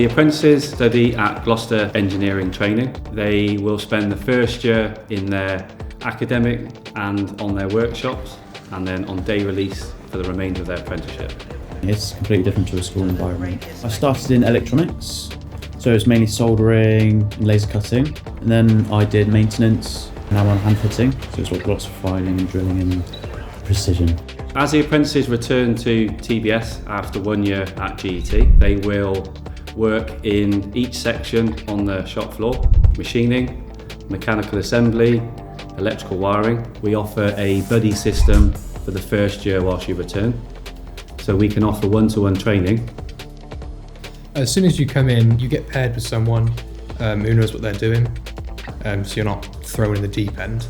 The apprentices study at Gloucester Engineering Training. They will spend the first year in their academic and on their workshops, and then on day release for the remainder of their apprenticeship. It's completely different to a school environment. I started in electronics, so it's mainly soldering and laser cutting, and then I did maintenance. Now I'm on hand fitting, so it's lots of filing and drilling and precision. As the apprentices return to TBS after 1 year at GET, they will work in each section on the shop floor: machining, mechanical assembly, electrical wiring. We offer a buddy system for the first year whilst you return, so we can offer one-to-one training. As soon as you come in, you get paired with someone who knows what they're doing, so you're not thrown in the deep end,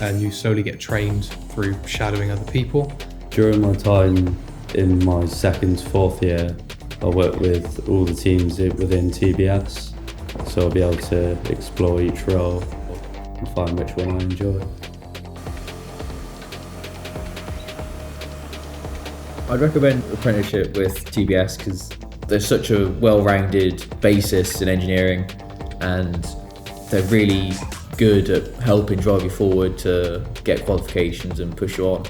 and you slowly get trained through shadowing other people. During my time in my second to fourth year, I worked with all the teams within TBS, so I'll be able to explore each role and find which one I enjoy. I'd recommend apprenticeship with TBS because there's such a well-rounded basis in engineering, and they're really good at helping drive you forward to get qualifications and push you on.